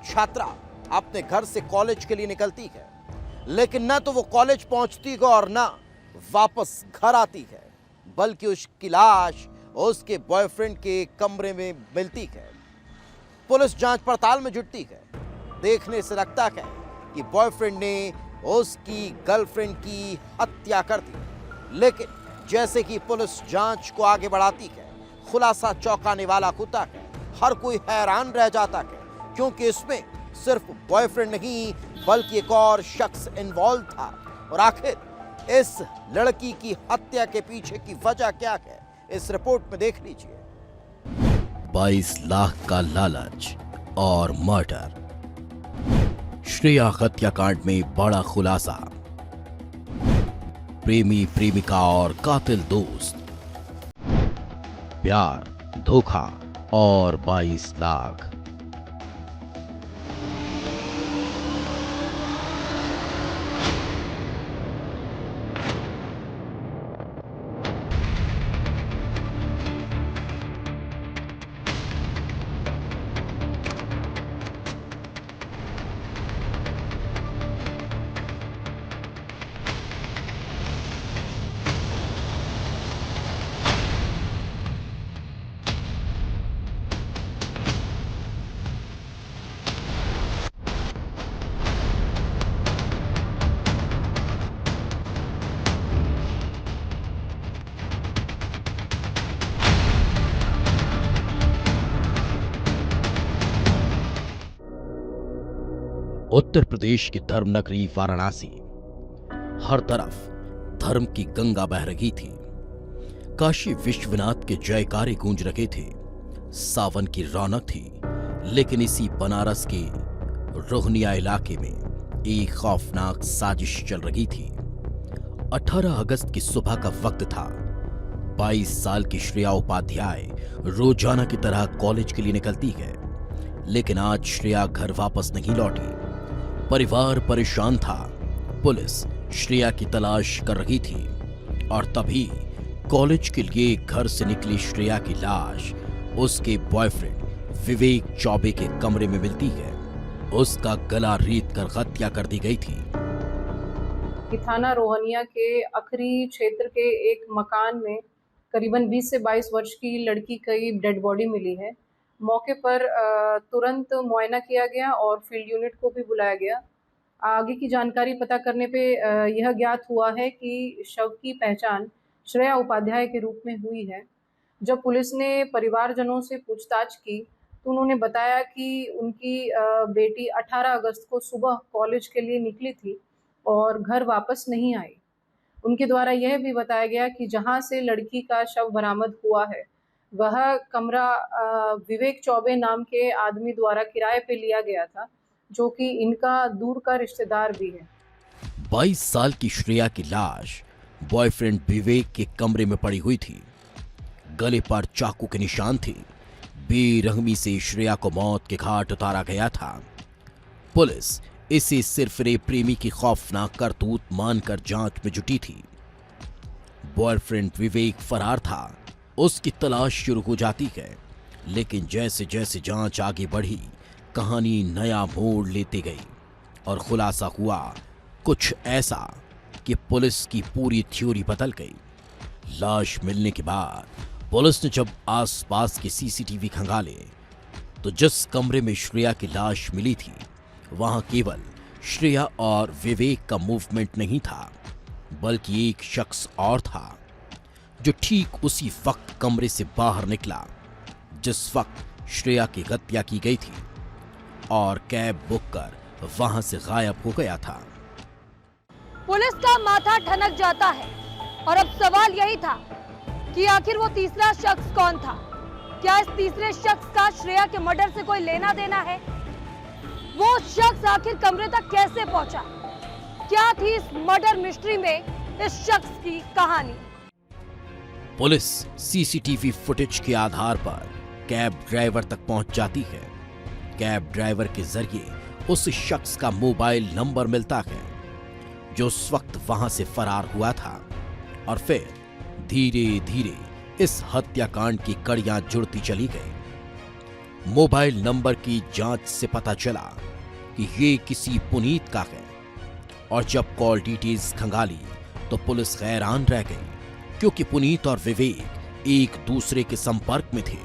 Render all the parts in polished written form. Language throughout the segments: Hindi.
छात्रा अपने घर से कॉलेज के लिए निकलती है, लेकिन न तो वो कॉलेज पहुंचती है और न वापस घर आती है, बल्कि उसकी लाश उसके बॉयफ्रेंड के कमरे में मिलती है। पुलिस जांच पड़ताल में जुटती है। देखने से लगता है कि बॉयफ्रेंड ने उसकी गर्लफ्रेंड की हत्या कर दी, लेकिन जैसे कि पुलिस जांच को आगे बढ़ाती है, खुलासा चौंकाने वाला होता है। हर कोई हैरान रह जाता है, क्योंकि इसमें सिर्फ बॉयफ्रेंड नहीं बल्कि एक और शख्स इन्वॉल्व था। और आखिर इस लड़की की हत्या के पीछे की वजह क्या है, इस रिपोर्ट में देख लीजिए। 22 लाख का लालच और मर्डर। श्रेया हत्याकांड में बड़ा खुलासा। प्रेमी प्रेमिका और कातिल दोस्त, प्यार, धोखा और 22 लाख। उत्तर प्रदेश की धर्म नगरी वाराणसी। हर तरफ धर्म की गंगा बह रही थी। काशी विश्वनाथ के जयकारे गूंज रहे थे। सावन की रौनक थी, लेकिन इसी बनारस के रोहनिया इलाके में एक खौफनाक साजिश चल रही थी। 18 अगस्त की सुबह का वक्त था। 22 साल की श्रेया उपाध्याय रोजाना की तरह कॉलेज के लिए निकलती है, लेकिन आज श्रेया घर वापस नहीं लौटी। परिवार परेशान था। पुलिस श्रेया की तलाश कर रही थी और तभी कॉलेज के लिए घर से निकली श्रेया की लाश उसके बॉयफ्रेंड विवेक चौबे के कमरे में मिलती है। उसका गला रीत कर हत्या कर दी गई थी। थाना रोहनिया के अखरी क्षेत्र के एक मकान में करीबन 20 से 22 वर्ष की लड़की की डेड बॉडी मिली है। मौके पर तुरंत मुआयना किया गया और फील्ड यूनिट को भी बुलाया गया। आगे की जानकारी पता करने पे यह ज्ञात हुआ है कि शव की पहचान श्रेया उपाध्याय के रूप में हुई है। जब पुलिस ने परिवारजनों से पूछताछ की तो उन्होंने बताया कि उनकी बेटी 18 अगस्त को सुबह कॉलेज के लिए निकली थी और घर वापस नहीं आई। उनके द्वारा यह भी बताया गया कि जहां से लड़की का शव बरामद हुआ है वह कमरा विवेक चौबे नाम के आदमी द्वारा किराए पे लिया गया था, जो कि इनका दूर का रिश्तेदार भी है। 22 साल की श्रेया की लाश बॉयफ्रेंड विवेक के कमरे में पड़ी हुई थी। गले पर चाकू के निशान थे। बेरहमी से श्रेया को मौत के घाट उतारा गया था। पुलिस इसे सिर्फ प्रेमी की खौफनाक करतूत मानकर जांच में जुटी थी। बॉयफ्रेंड विवेक फरार था। उसकी तलाश शुरू हो जाती है, लेकिन जैसे जैसे जांच आगे बढ़ी कहानी नया मोड़ लेती गई और खुलासा हुआ कुछ ऐसा कि पुलिस की पूरी थ्योरी बदल गई। लाश मिलने के बाद पुलिस ने जब आसपास के सीसीटीवी खंगाले तो जिस कमरे में श्रेया की लाश मिली थी वहां केवल श्रेया और विवेक का मूवमेंट नहीं था, बल्कि एक शख्स और था जो ठीक उसी वक्त कमरे से बाहर निकला जिस वक्त श्रेया की हत्या की गई थी और कैब बुक कर वहां से गायब हो गया था। पुलिस का माथा ठनक जाता है और अब सवाल यही था कि आखिर वो तीसरा शख्स कौन था। क्या इस तीसरे शख्स का श्रेया के मर्डर से कोई लेना देना है? वो शख्स आखिर कमरे तक कैसे पहुंचा? क्या थी इस मर्डर मिस्ट्री में इस शख्स की कहानी? पुलिस सीसीटीवी फुटेज के आधार पर कैब ड्राइवर तक पहुंच जाती है। कैब ड्राइवर के जरिए उस शख्स का मोबाइल नंबर मिलता है जो उस वक्त वहां से फरार हुआ था और फिर धीरे धीरे इस हत्याकांड की कड़ियां जुड़ती चली गई। मोबाइल नंबर की जांच से पता चला कि ये किसी पुनीत का है और जब कॉल डिटेल्स खंगाली तो पुलिस हैरान रह गई, क्योंकि पुनीत और विवेक एक दूसरे के संपर्क में थे।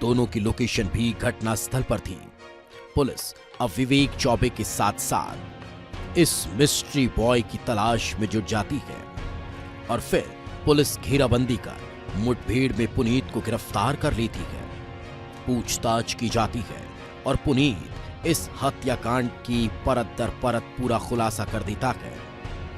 दोनों की लोकेशन भी घटनास्थल पर थी। पुलिस अब विवेक चौबे के साथ साथ इस मिस्ट्री बॉय की तलाश में जुट जाती है और फिर पुलिस घेराबंदी कर मुठभेड़ में पुनीत को गिरफ्तार कर लेती है। पूछताछ की जाती है और पुनीत इस हत्याकांड की परत दर परत पूरा खुलासा कर देता है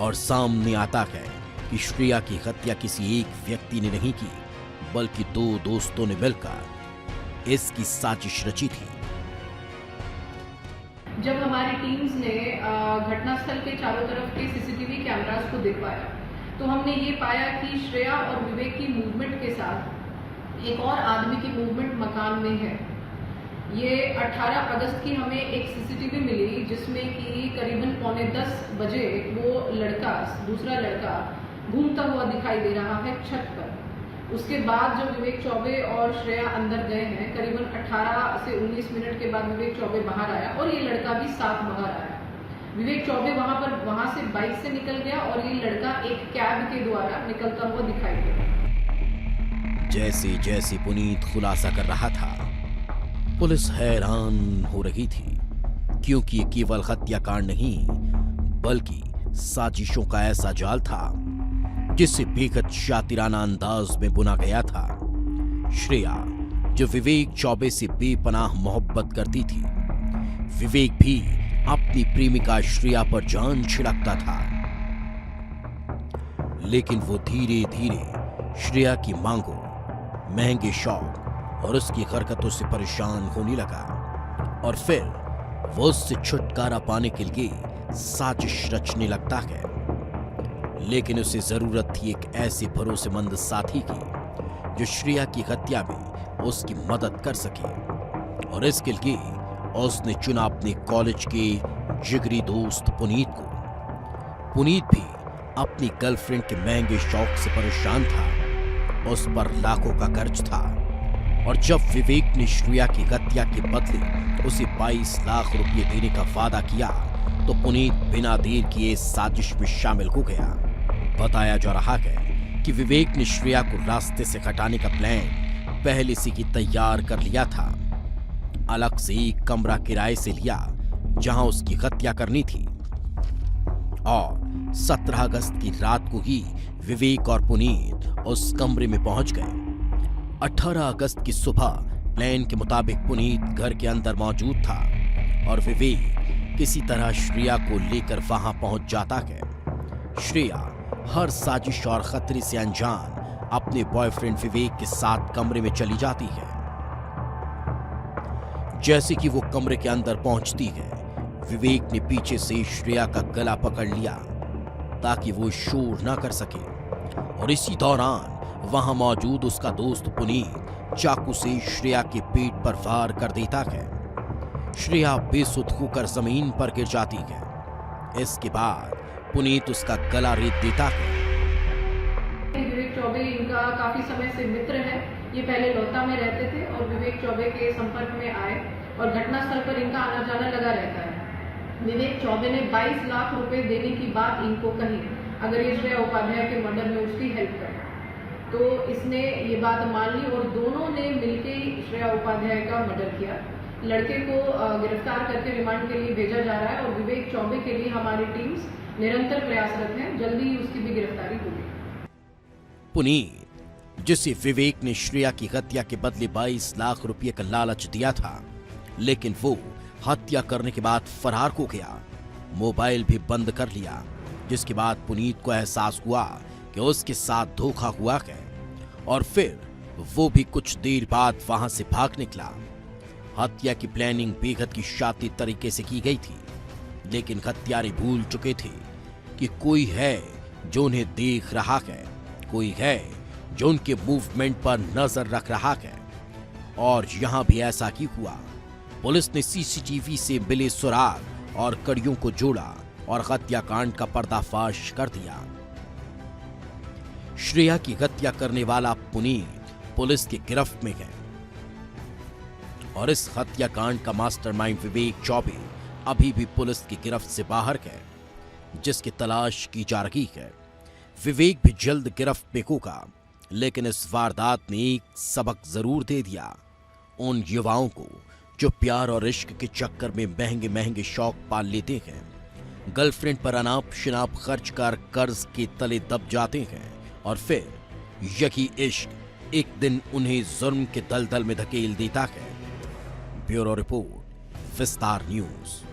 और सामने आता है कि श्रेया की हत्या किसी एक व्यक्ति ने नहीं की, बल्कि दो दोस्तों ने मिलकर इसकी साजिश रची थी। जब हमारी टीम्स ने घटनास्थल के चारों तरफ के सीसीटीवी कैमरास को दिखवाया तो हमने ये पाया कि श्रेया और विवेक की मूवमेंट के साथ एक और आदमी की मूवमेंट मकान में है। ये 18 अगस्त की हमें एक सीसीटीवी मिली जिसमें कि करीबन 9:45 बजे वो दूसरा लड़का घूमता हुआ दिखाई दे रहा है छत पर। उसके बाद जब विवेक चौबे और श्रेया अंदर गए हैं, करीबन 18 से 19 मिनट के बाद विवेक चौबे बाहर आया और ये लड़का भी साथ बाहर आया। विवेक चौबे वहां से बाइक से निकल गया और ये लड़का एक कैब के द्वारा निकलता हुआ दिखाई दिया। जैसे जैसे पुनीत खुलासा कर रहा था, पुलिस हैरान हो रही थी, क्योंकि ये केवल हत्याकांड नहीं बल्कि साजिशों का ऐसा जाल था जिसे बेहद शातिराना अंदाज में बुना गया था। श्रेया जो विवेक चौबे से बेपनाह मोहब्बत करती थी, विवेक भी अपनी प्रेमिका श्रेया पर जान छिड़कता था, लेकिन वो धीरे धीरे श्रेया की मांगों, महंगे शौक और उसकी हरकतों से परेशान होने लगा और फिर वो उससे छुटकारा पाने के लिए साजिश रचने लगता है। लेकिन उसे जरूरत थी एक ऐसे भरोसेमंद साथी की जो श्रेया की हत्या में उसकी मदद कर सके, और इसके लिए उसने चुना अपने कॉलेज के जिगरी दोस्त पुनीत को। पुनीत भी अपनी गर्लफ्रेंड के महंगे शौक से परेशान था, उस पर लाखों का कर्ज था, और जब विवेक ने श्रेया की हत्या के बदले उसे 22 लाख रुपए देने का वादा किया तो पुनीत बिना देर किए साजिश में शामिल हो गया। बताया जा रहा है कि विवेक ने श्रेया को रास्ते से हटाने का प्लान पहले से ही तैयार कर लिया था। अलग से एक कमरा किराए से लिया जहां उसकी हत्या करनी थी, और 17 अगस्त की रात को ही विवेक और पुनीत उस कमरे में पहुंच गए। 18 अगस्त की सुबह प्लान के मुताबिक पुनीत घर के अंदर मौजूद था और विवेक किसी तरह श्रेया को लेकर वहां पहुंच जाता है। श्रेया हर साजिश और खतरे से अनजान अपने बॉयफ्रेंड विवेक के साथ कमरे में चली जाती है। जैसे कि वो कमरे के अंदर पहुंचती है, विवेक ने पीछे से श्रेया का गला पकड़ लिया ताकि वो शोर ना कर सके, और इसी दौरान वहां मौजूद उसका दोस्त पुनीत चाकू से श्रेया के पेट पर वार कर देता है। श्रेया बेसुध होकर जमीन पर गिर जाती है। इसके बाद पुनीत उसका गला रेत देता है। विवेक चौबे इनका काफी समय से मित्र है। ये पहले लोता में रहते थे और विवेक चौबे के संपर्क में आए और घटनास्थल पर इनका आना जाना लगा रहता है। विवेक चौबे ने 22 लाख रुपए देने की बात इनको कही अगर ये श्रेया उपाध्याय के मर्डर में उसकी हेल्प करे, तो इसने ये बात मान ली और दोनों ने मिलकर श्रेया उपाध्याय का मर्डर किया। लड़के को गिरफ्तार करके रिमांड के लिए भेजा जा रहा है और विवेक चौबे के लिए हमारी टीम्स निरंतर प्रयासरत हैं। जल्दी ही उसकी भी गिरफ्तारी होगी। पुनीत, जिसे विवेक ने श्रेया की हत्या के बदले 22 लाख रुपए का लालच दिया था, लेकिन वो हत्या करने के बाद फरार हो गया, मोबाइल भी बंद कर लिया, जिसके बाद पुनीत को एहसास हुआ कि उसके साथ धोखा हुआ है, और फिर वो भी कुछ देर बाद वहां से भाग निकला। हत्या की प्लानिंग बेहद की शातिर तरीके से की गई थी, लेकिन हत्यारे भूल चुके थे कि कोई है जो उन्हें देख रहा है, कोई है जो उनके मूवमेंट पर नजर रख रहा है। और यहां भी ऐसा ही हुआ। पुलिस ने सीसीटीवी से मिले सुराग और कड़ियों को जोड़ा और हत्याकांड का पर्दाफाश कर दिया। श्रेया की हत्या करने वाला पुनीत पुलिस की गिरफ्त में है। और इस हत्याकांड का मास्टरमाइंड विवेक चौबे अभी भी पुलिस की गिरफ्त से बाहर है, जिसकी तलाश की जा रही है। विवेक भी जल्द गिरफ्त में होगा, लेकिन इस वारदात ने एक सबक जरूर दे दिया उन युवाओं को जो प्यार और इश्क के चक्कर में महंगे महंगे शौक पाल लेते हैं, गर्लफ्रेंड पर अनाप शनाप खर्च कर कर्ज के तले दब जाते हैं और फिर यही इश्क एक दिन उन्हें जुर्म के दलदल में धकेल देता है। ब्यूरो रिपोर्ट, विस्तार न्यूज।